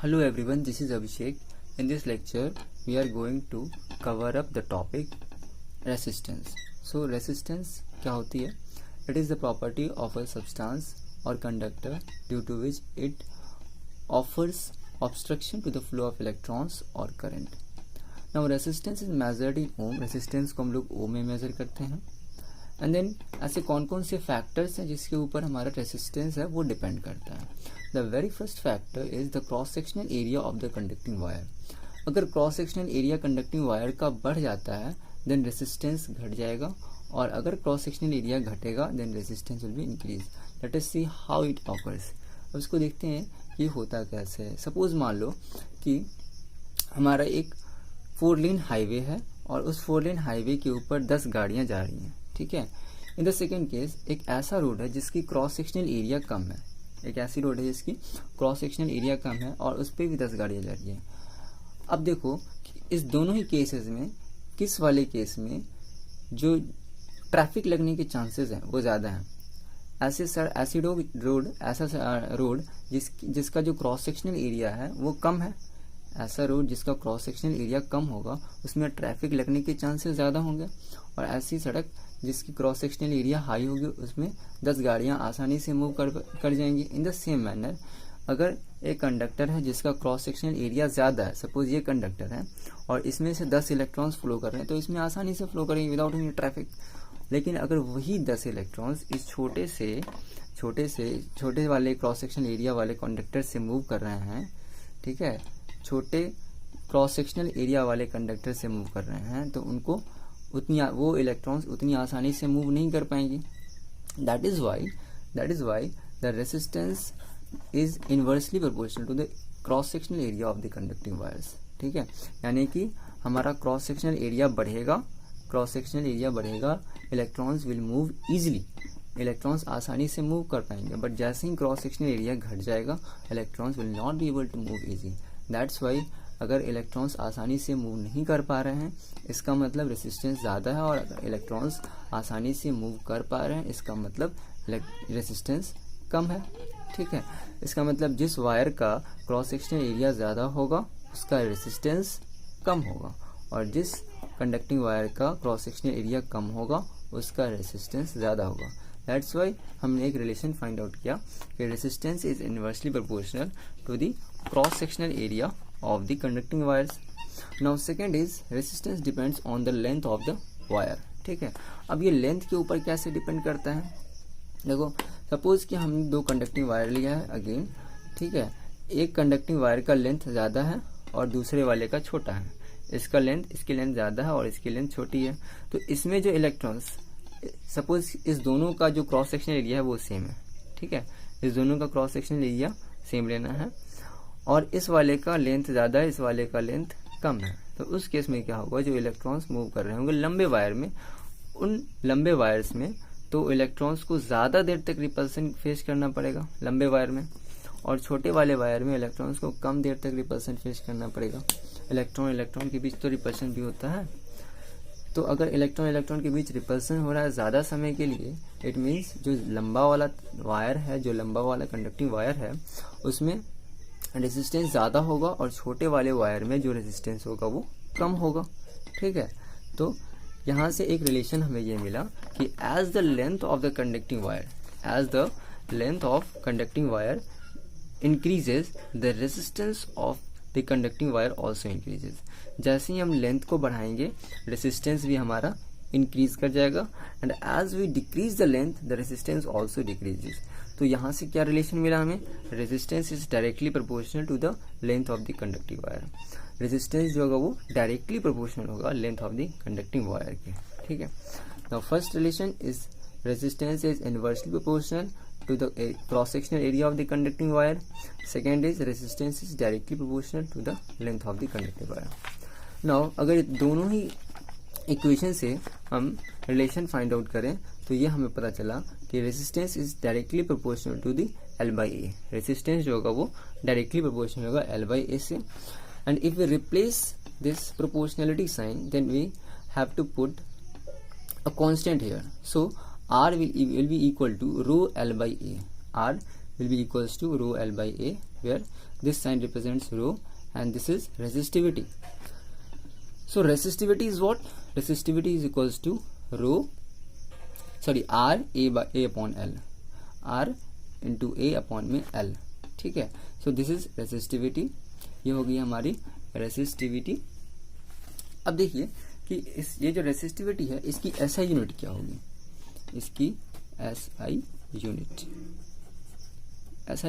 Hello everyone, this is Abhishek. In this lecture, we are going to cover up the topic resistance. So resistance क्या होती है? It is the property of a substance or conductor due to which it offers obstruction to the flow of electrons or current. Now resistance is measured in ohm. Resistance को हम लोग ओम में major करते हैं. And then ऐसे कौन कौन से फैक्टर्स हैं जिसके ऊपर हमारा रेसिस्टेंस है वो डिपेंड करता है. The very first factor is the cross sectional area of the conducting wire. अगर cross sectional area conducting wire का बढ़ जाता है देन रेसिस्टेंस घट जाएगा, और अगर क्रॉस सेक्शनल एरिया घटेगा then resistance will be increase. Let us see how it occurs. अब इसको देखते हैं कि होता कैसे है. सपोज मान लो कि हमारा एक 4 लेन हाईवे है और उस 4 लेन हाईवे के ऊपर 10 गाड़ियां जा रही हैं. ठीक है. इन द सेकेंड केस एक ऐसा रोड है जिसकी क्रॉस सेक्शनल एरिया कम है. एक ऐसी रोड है जिसकी क्रॉस सेक्शनल एरिया कम है और उस पर भी 10 गाड़ियां जा रही है. अब देखो इस दोनों ही केसेस में किस वाले केस में जो ट्रैफिक लगने के चांसेस हैं वो ज़्यादा हैं. ऐसी रोड जिसका जो क्रॉस सेक्शनल एरिया है वो कम है. ऐसा रोड जिसका क्रॉस सेक्शनल एरिया कम होगा उसमें ट्रैफिक लगने के चांसेस ज़्यादा होंगे, और ऐसी सड़क जिसकी क्रॉस सेक्शनल एरिया हाई होगी उसमें 10 गाड़ियां आसानी से मूव कर जाएंगी. इन द सेम मैनर अगर एक कंडक्टर है जिसका क्रॉस सेक्शनल एरिया ज़्यादा है, सपोज ये कंडक्टर है और इसमें से 10 इलेक्ट्रॉन्स फ्लो कर रहे हैं तो इसमें आसानी से फ्लो करेंगे विदाउट एनी ट्रैफिक. लेकिन अगर वही 10 इलेक्ट्रॉन्स इस छोटे वाले क्रॉस सेक्शनल एरिया वाले कंडक्टर से मूव कर रहे हैं, ठीक है, छोटे क्रॉस सेक्शनल एरिया वाले कंडक्टर से मूव कर रहे हैं तो उनको वो इलेक्ट्रॉन्स उतनी आसानी से मूव नहीं कर पाएंगे. That is why the resistance is inversely proportional to the cross sectional area of the conducting wires. ठीक है, यानी कि हमारा क्रॉस सेक्शनल एरिया बढ़ेगा, electrons will move easily. Electrons आसानी से मूव कर पाएंगे, बट जैसे ही क्रॉस सेक्शनल एरिया घट जाएगा electrons will not be able to move easy. That's why अगर इलेक्ट्रॉन्स आसानी से मूव नहीं कर पा रहे हैं इसका मतलब रेसिस्टेंस ज़्यादा है, और अगर इलेक्ट्रॉन्स आसानी से मूव कर पा रहे हैं इसका मतलब रेसिस्टेंस कम है. ठीक है, इसका मतलब जिस वायर का क्रॉस सेक्शनल एरिया ज़्यादा होगा उसका रेसिस्टेंस कम होगा, और जिस कंडक्टिंग वायर का क्रॉस सेक्शनल एरिया कम होगा उसका रेसिस्टेंस ज़्यादा होगा. दैट्स वाई हमने एक रिलेशन फाइंड आउट किया कि resistance is inversely proportional to the cross sectional area of the conducting wires. Now second is resistance depends on the length of the wire. ठीक है, अब ये लेंथ के ऊपर कैसे डिपेंड करता है. देखो सपोज कि हमने 2 कंडक्टिंग वायर लिया है अगेन. ठीक है, एक कंडक्टिंग वायर का लेंथ ज़्यादा है और दूसरे वाले का छोटा है. इसकी लेंथ ज़्यादा है और इसकी लेंथ छोटी है. तो इसमें जो इलेक्ट्रॉन्स, सपोज इस दोनों का जो क्रॉस सेक्शनल एरिया है वो सेम है. ठीक है, इस दोनों का क्रॉस सेक्शनल एरिया सेम लेना है, और इस वाले का लेंथ ज़्यादा है, इस वाले का लेंथ कम है. तो उस केस में क्या होगा, जो इलेक्ट्रॉन्स मूव कर रहे होंगे लंबे वायर में, उन लंबे वायर्स में तो इलेक्ट्रॉन्स को ज़्यादा देर तक रिपल्सन फेस करना पड़ेगा लंबे वायर में, और छोटे वाले वायर में इलेक्ट्रॉन्स को कम देर तक रिपल्सन फेस करना पड़ेगा. इलेक्ट्रॉन के बीच तो रिपल्सन भी होता है. तो अगर इलेक्ट्रॉन के बीच रिपल्सन हो रहा है ज़्यादा समय के लिए, इट मीन्स जो लंबा वाला वायर है, जो लंबा वाला कंडक्टिंग वायर है उसमें रेजिस्टेंस ज़्यादा होगा, और छोटे वाले वायर में जो रेजिस्टेंस होगा वो कम होगा. ठीक है, तो यहाँ से एक रिलेशन हमें ये मिला कि as the length of the conducting wire increases the resistance of the conducting wire also increases. जैसे ही हम लेंथ को बढ़ाएंगे रेजिस्टेंस भी हमारा इंक्रीज कर जाएगा, and as we decrease the length the resistance also decreases. तो यहाँ से क्या रिलेशन मिला हमें, resistance is directly proportional to the length of the conducting wire. Resistance जो होगा वो डायरेक्टली प्रोपोर्शनल होगा length of the conducting wire के. ठीक है, now first relation is resistance is inversely proportional to the cross sectional area of the conducting wire. Second is resistance is directly proportional to the length of the conducting wire. Now अगर दोनों ही equation से हम relation find out करें तो ये हमें पता चला कि resistance is directly proportional to the L/A. Resistance जो होगा वो डायरेक्टली प्रोपोर्शनल होगा L/A से. And if we replace this proportionality sign then we have to put a constant here. So R will be equal to rho L by A. R will be equals to rho L by A, where this sign represents rho and this is resistivity. So resistivity is what? Resistivity is equals to R A upon L, R into A upon में L, ठीक है. So this is resistivity, ये होगी हमारी resistivity. अब देखिए कि ये जो रेसिस्टिविटी है इसकी SI यूनिट क्या होगी, इसकी SI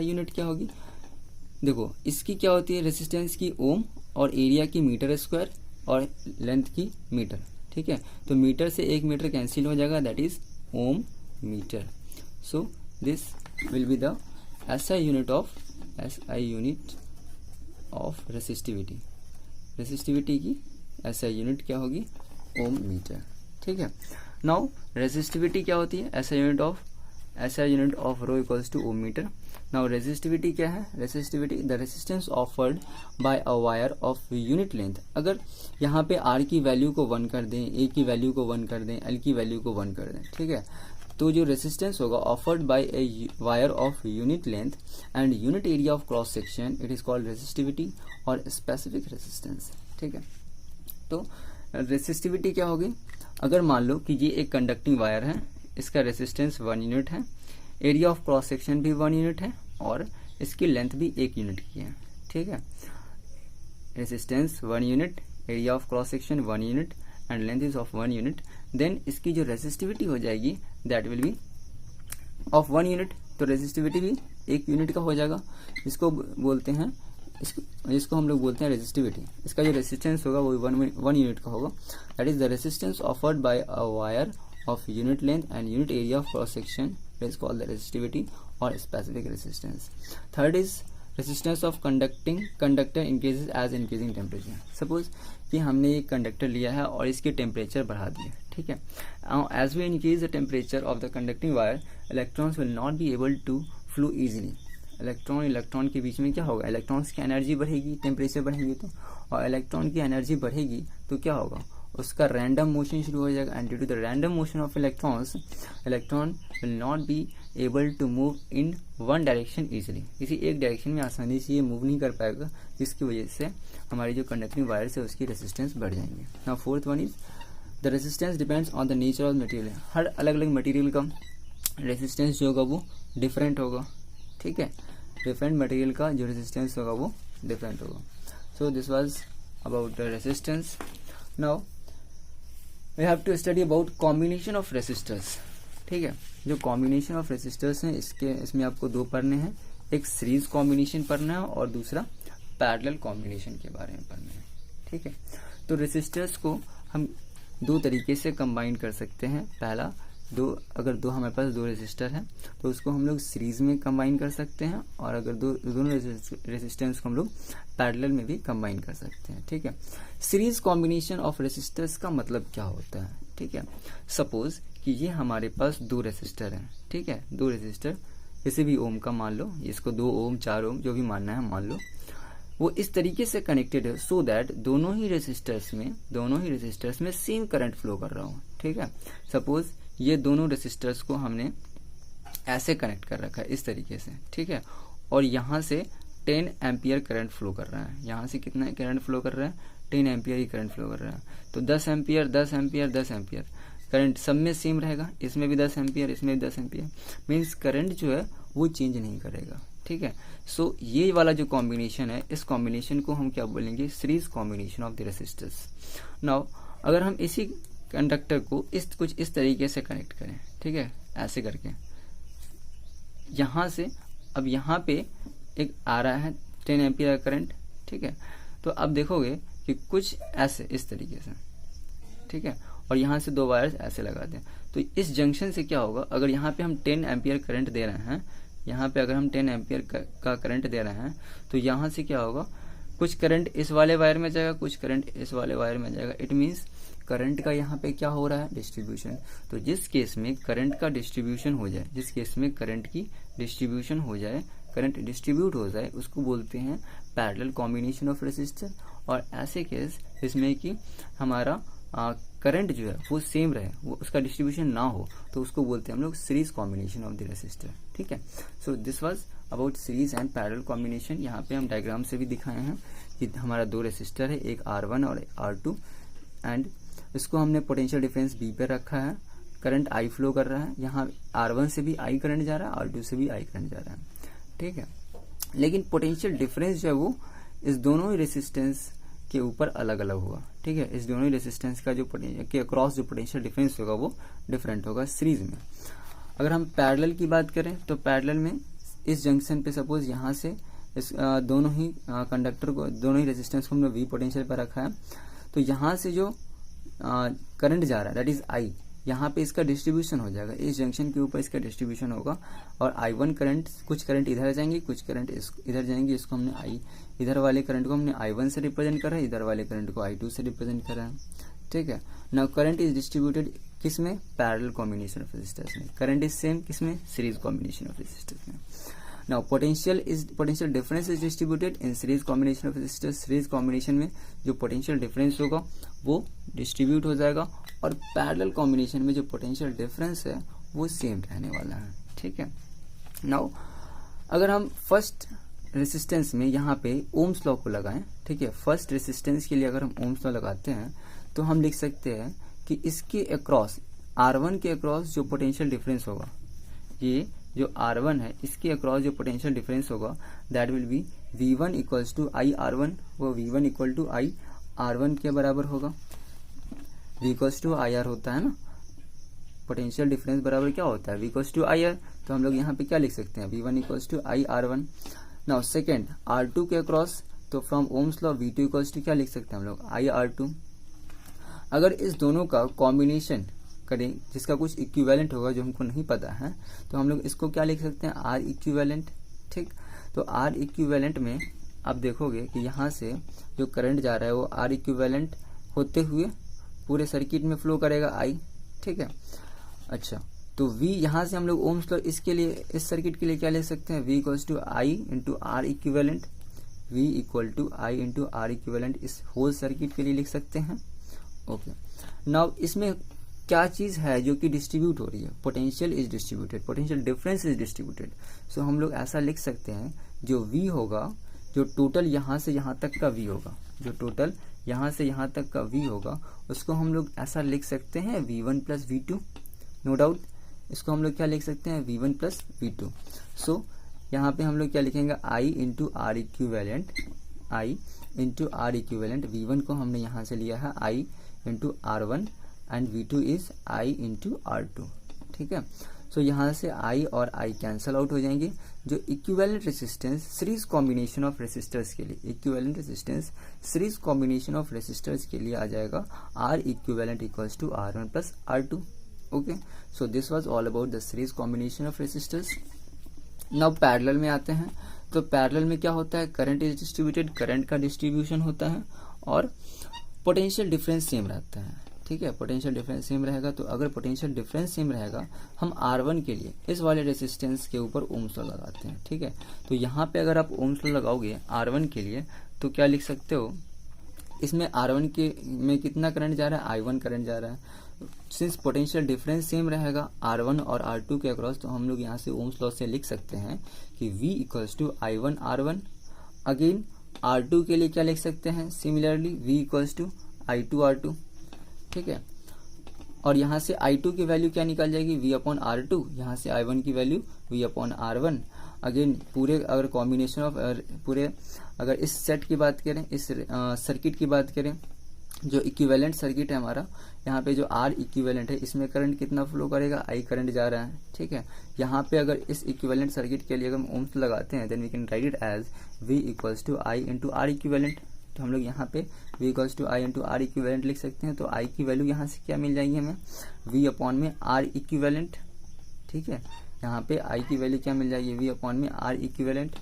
यूनिट क्या होगी. देखो इसकी क्या होती है, रेसिस्टेंस की ओम और एरिया की मीटर स्क्वायर और लेंथ की मीटर, ठीक है. तो मीटर से 1 मीटर कैंसिल हो जाएगा, that is ohm metre. So this will be the SI unit of resistivity. Resistivity की SI यूनिट क्या होगी, ओम मीटर, ठीक है. नाउ रेसिस्टिविटी क्या होती है, SI unit of rho equals to ohm metre. Now resistivity क्या है, resistivity the resistance offered by a wire of unit length. अगर यहाँ पे R की वैल्यू को 1 कर दें, A की वैल्यू को 1 कर दें, L की वैल्यू को 1 कर दें, ठीक है. तो जो रेसिस्टेंस होगा offered by a wire of unit length and unit area of cross section, it is called resistivity और स्पेसिफिक रेसिस्टेंस, ठीक है. तो रेसिस्टिविटी क्या होगी, अगर मान लो कि ये एक कंडक्टिंग वायर है, इसका रेसिस्टेंस 1 यूनिट है, एरिया ऑफ क्रॉस सेक्शन भी 1 यूनिट है और इसकी लेंथ भी 1 यूनिट की है, ठीक है. Resistance 1 unit, area of cross section 1 unit and length is of 1 unit. Then इसकी जो रेसिस्टिविटी हो जाएगी that will be of 1 unit. तो रेसिस्टिविटी भी 1 यूनिट का हो जाएगा. इसको बोलते हैं, इसको हम लोग बोलते हैं रेसिस्टिविटी. इसका जो रेसिस्टेंस होगा वो 1 यूनिट का होगा. That is the resistance offered by a wire of unit length and unit area of cross section, it is called the resistivity और specific resistance. Third is resistance of conductor increases as increasing temperature. Suppose कि हमने एक conductor लिया है और इसके temperature बढ़ा दिया, ठीक है. As we increase the temperature of the conducting wire, electrons will not be able to flow easily. Electron के बीच में क्या होगा, इलेक्ट्रॉन्स की एनर्जी बढ़ेगी, टेम्परेचर बढ़ेगी तो, और इलेक्ट्रॉन की एनर्जी बढ़ेगी तो क्या होगा, उसका रैंडम मोशन शुरू हो जाएगा. And due to the random motion of electron will not be able to move in one direction easily. किसी एक डायरेक्शन में आसानी से ये मूव नहीं कर पाएगा, जिसकी वजह से हमारी जो कंडक्टिंग वायर है उसकी रेसिस्टेंस बढ़ जाएंगे. Now fourth one is the resistance depends on the nature of material. हर अलग अलग मटेरियल का रेसिस्टेंस जो होगा वो डिफरेंट होगा, ठीक है. डिफरेंट मटेरियल का जो रेसिस्टेंस होगा वो डिफरेंट होगा. So this was about the resistance. Now we have to study about combination of resistors, ठीक है. जो कॉम्बिनेशन ऑफ रेसिस्टर्स हैं इसमें आपको 2 पढ़ने हैं. एक सीरीज कॉम्बिनेशन पढ़ना है और दूसरा पैरेलल कॉम्बिनेशन के बारे में पढ़ना है, ठीक है. तो रेसिस्टर्स को हम 2 तरीके से कंबाइन कर सकते हैं. पहला, अगर हमारे पास 2 रेसिस्टर हैं तो उसको हम लोग सीरीज में कंबाइन कर सकते हैं, और अगर दोनों रेसिस्टेंस को हम लोग पैरेलल में भी कंबाइन कर सकते हैं, ठीक है. सीरीज कॉम्बिनेशन ऑफ रेसिस्टर्स का मतलब क्या होता है, ठीक है. सपोज कि ये हमारे पास 2 रेसिस्टर हैं, ठीक है. 2 रेसिस्टर जैसे भी ओम का मान लो, इसको 2 ओम 4 ओम जो भी मानना है मान लो, वो इस तरीके से कनेक्टेड है सो दैट दोनों ही रेसिस्टर्स में सेम करंट फ्लो कर रहा हो, ठीक है. सपोज ये दोनों रेसिस्टर्स को हमने ऐसे कनेक्ट कर रखा है इस तरीके से, ठीक है. और यहाँ से 10 एम्पियर करंट फ्लो कर रहा है. यहाँ से कितना करंट फ्लो कर रहा है, 10 एम्पियर ही करंट फ्लो कर रहा है. तो 10 एम्पियर 10 एम्पियर 10 एम्पियर करंट सब में सेम रहेगा. इसमें भी 10 एम्पियर, इसमें भी 10 एम्पियर, मीन्स करंट जो है वो चेंज नहीं करेगा, ठीक है. सो ये वाला जो कॉम्बिनेशन है, इस कॉम्बिनेशन को हम क्या बोलेंगे, series combination of the resistors. Now अगर हम इसी कंडक्टर को कुछ इस तरीके से कनेक्ट करें, ठीक है, ऐसे करके, यहां से अब यहाँ पे एक आ रहा है 10 एम्पियर करंट, ठीक है. तो अब देखोगे कि कुछ ऐसे इस तरीके से, ठीक है, और यहाँ से 2 वायर्स ऐसे लगा दें. तो इस जंक्शन से क्या होगा, अगर यहाँ पे हम 10 एम्पियर करंट दे रहे हैं, यहाँ पे अगर हम 10 एम्पियर का करंट दे रहे हैं, तो यहाँ से क्या होगा, कुछ करंट इस वाले वायर में जाएगा, कुछ करंट इस वाले वायर में जाएगा. इट मीन्स करंट का यहाँ पे क्या हो रहा है, डिस्ट्रीब्यूशन. तो जिस केस में करंट का डिस्ट्रीब्यूशन हो जाए, करंट डिस्ट्रीब्यूट हो जाए, उसको बोलते हैं पैरेलल कॉम्बिनेशन ऑफ रेसिस्टर. और ऐसे केस जिसमें कि हमारा करंट जो है वो सेम रहे, वो उसका डिस्ट्रीब्यूशन ना हो, तो उसको बोलते हैं हम लोग series combination of the resistor, ठीक है. So this was about series and parallel combination. यहाँ पे हम डायग्राम से भी दिखाए हैं कि हमारा दो रेसिस्टर है, एक R1 और R2, एंड इसको हमने पोटेंशियल डिफरेंस B पे रखा है, करंट I फ्लो कर रहा है, यहाँ R1 से भी I करंट जा रहा है, R2 से भी I करंट जा रहा है, ठीक है। लेकिन पोटेंशियल डिफरेंस जो है वो इस दोनों ही रेसिस्टेंस के ऊपर अलग अलग होगा, ठीक है। इस दोनों ही रेसिस्टेंस का जो के अक्रॉस जो पोटेंशियल डिफरेंस होगा वो डिफरेंट होगा सीरीज में। अगर हम पैरेलल की बात करें तो पैरेलल में इस जंक्शन पे सपोज यहाँ से इस दोनों ही कंडक्टर को, दोनों ही रेजिस्टेंस को हमने V पोटेंशियल पर रखा है, तो यहाँ से जो करंट जा रहा है दैट इज I, यहाँ पे इसका डिस्ट्रीब्यूशन हो जाएगा, इस जंक्शन के ऊपर इसका डिस्ट्रीब्यूशन होगा, और I1 करंट, कुछ करंट इधर जाएंगे, कुछ करंट इधर जाएंगे। इसको हमने इधर वाले करंट को हमने I1 से रिप्रेजेंट करा है, इधर वाले करंट को I2 से रिप्रेजेंट करा है, ठीक है। नाउ करंट इज डिस्ट्रीब्यूटेड किस में? पैरेलल कॉम्बिनेशन ऑफ रेजिस्टर्स में। करंट इज सेम किस में? सीरीज कॉम्बिनेशन ऑफ रेजिस्टर्स में। Now potential difference is distributed in series combination of resistors. Series combination में जो पोटेंशियल डिफरेंस होगा वो डिस्ट्रीब्यूट हो जाएगा, और पैरेलल कॉम्बिनेशन में जो पोटेंशियल डिफरेंस है वो सेम रहने वाला है, ठीक है। नाउ अगर हम फर्स्ट रेसिस्टेंस में यहाँ पे ओम्स लॉ को लगाएं, ठीक है, फर्स्ट रेसिस्टेंस के लिए अगर हम ओम्स लॉ लगाते हैं तो हम लिख सकते हैं कि इसके अक्रॉस, R1 के अक्रॉस जो पोटेंशियल डिफरेंस होगा, ये जो R1 है इसके अक्रॉस जो पोटेंशियल डिफरेंस होगा that will be V1 equals to I R1, वो V1 equal to I R1 के बराबर होगा। V इक्वल्स टू IR होता है ना, पोटेंशियल डिफरेंस बराबर क्या होता है? V इक्वल्स टू IR, तो हम लोग यहाँ पे क्या लिख सकते हैं? V1 equals to I R1। Now second R2 के अक्रॉस, तो from ohm's law V2 equals to क्या लिख सकते हैं हम लोग? I R2। अगर इस दोनों का कॉम्बिनेशन करें जिसका कुछ इक्विवेलेंट होगा जो हमको नहीं पता है, तो हम लोग इसको क्या लिख सकते हैं? R इक्विवेलेंट, ठीक। तो R इक्विवेलेंट में आप देखोगे कि यहाँ से जो करंट जा रहा है वो R इक्विवेलेंट होते हुए पूरे सर्किट में फ्लो करेगा I, ठीक है। अच्छा, तो V यहाँ से हम लोग ओम्स लॉ इसके लिए, इस सर्किट के लिए क्या लिख सकते हैं? V equals to I into R equivalent, V equal to I into R equivalent इस होल सर्किट के लिए लिख सकते हैं, ओके। नाउ इसमें क्या चीज है जो कि डिस्ट्रीब्यूट हो रही है? Potential is distributed, potential difference is distributed. So हम लोग ऐसा लिख सकते हैं जो V होगा, जो टोटल यहाँ से यहाँ तक का V होगा, जो टोटल यहाँ से यहाँ तक का V होगा, उसको हम लोग ऐसा लिख सकते हैं V1 plus V2, no doubt. इसको हम लोग क्या लिख सकते हैं? V1 plus V2। सो यहाँ पे हम लोग क्या लिखेंगे? I into R equivalent, I into R equivalent. V1 को हमने यहाँ से लिया है I into R1 and V2 is I into R2, ठीक है। सो यहाँ से I और I कैंसल आउट हो जाएंगे। जो equivalent resistance series combination of resistors के लिए, equivalent resistance series combination of resistors के लिए आ जाएगा R equivalent equals to R1 plus R2, okay. So this was all about the series combination of resistors. Now parallel में आते हैं, तो पैरेलल में क्या होता है? करंट इज डिस्ट्रीब्यूटेड, करंट का डिस्ट्रीब्यूशन होता है, और पोटेंशियल डिफरेंस सेम रहता है, ठीक है। पोटेंशियल डिफरेंस सेम रहेगा, तो अगर पोटेंशियल डिफरेंस सेम रहेगा, हम R1 के लिए इस वाले रेसिस्टेंस के ऊपर ओम्स लॉ लगाते हैं, ठीक है। तो यहाँ पे अगर आप ओम्स लॉ लगाओगे R1 के लिए तो क्या लिख सकते हो? इसमें R1 के में कितना करंट जा रहा है? I1 करंट जा रहा है। सिंस पोटेंशियल डिफरेंस सेम रहेगा R1 और R2 के अक्रॉस, तो हम लोग यहाँ से ओम्स लॉ से लिख सकते हैं कि V equals to I1 R1। Again R2 के लिए क्या लिख सकते हैं? Similarly V equals to I2 R2, ठीक है। और यहाँ से I2 की वैल्यू क्या निकल जाएगी? V upon R2। यहाँ से I1 की value V upon R1। Again पूरे अगर कॉम्बिनेशन ऑफ पूरे अगर इस सेट की बात करें, इस सर्किट की बात करें, जो इक्विवेलेंट सर्किट है हमारा, यहाँ पे जो R इक्विवेलेंट है इसमें करंट कितना फ्लो करेगा? I करंट जा रहा है, ठीक है। यहाँ पे अगर इस इक्विवेलेंट सर्किट के लिए अगर हम ओम्स लगाते हैं then we can write it as V equals to I into R equivalent. तो हम लोग यहाँ पे V equals to I into R equivalent लिख सकते हैं। तो I की वैल्यू यहाँ से क्या मिल जाएगी हमें? V अपॉन में R इक्विवेलेंट, ठीक है। यहाँ पे I की वैल्यू क्या मिल जाएगी? V अपॉन में R इक्विवेलेंट।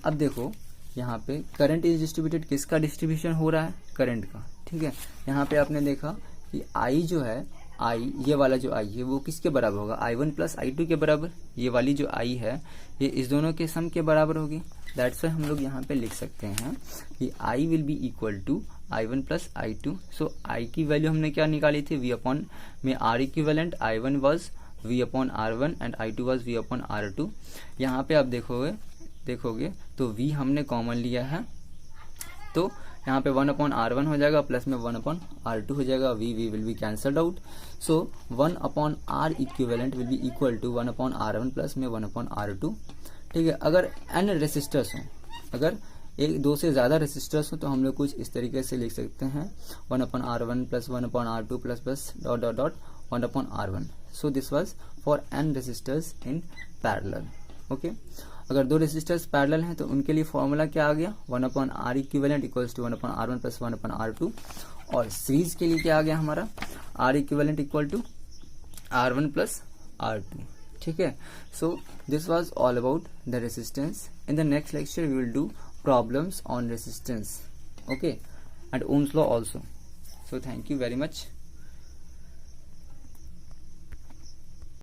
अब देखो यहाँ पे करंट इज डिस्ट्रीब्यूटेड, किसका डिस्ट्रीब्यूशन हो रहा है? करंट का, ठीक है। यहाँ पे आपने देखा कि I जो है, I ये वाला जो I है वो किसके बराबर होगा? I1 प्लस I2 के बराबर। ये वाली जो I है ये इस दोनों के सम के बराबर होगी। दैट्स वाई हम लोग यहाँ पे लिख सकते हैं कि I will be equal to I1 plus I2। So I की वैल्यू हमने क्या निकाली थी? V अपॉन में R equivalent. I1 was V upon R1 and I2 was V upon R2। यहाँ पे आप देखोगे देखोगे तो V हमने कॉमन लिया है, तो यहाँ पे 1/R1 हो जाएगा, प्लस में 1/R2 हो जाएगा, V will be cancelled out. So 1/R equivalent will be equal to 1/R1 plus में 1/R2। ठीक है, अगर n रेसिस्टर्स हो, अगर एक दो से ज़्यादा रेसिस्टर्स हो तो हम लोग कुछ इस तरीके से लिख सकते हैं 1/R1 plus 1/R2 plus plus dot dot dot 1/R1। So this was for n resistors in parallel. Okay, अगर दो रेसिस्टर्स पैरेलल हैं तो उनके लिए फॉर्मूला क्या आ गया, 1/R equivalent equals to 1/R1 plus 1/R2। और सीरीज के लिए क्या आ गया हमारा, R equivalent equal to R1 plus R2। ठीक है, so this was all about the resistance. In the next lecture we will do problems on resistance, okay, and Ohm's law also. So thank you very much.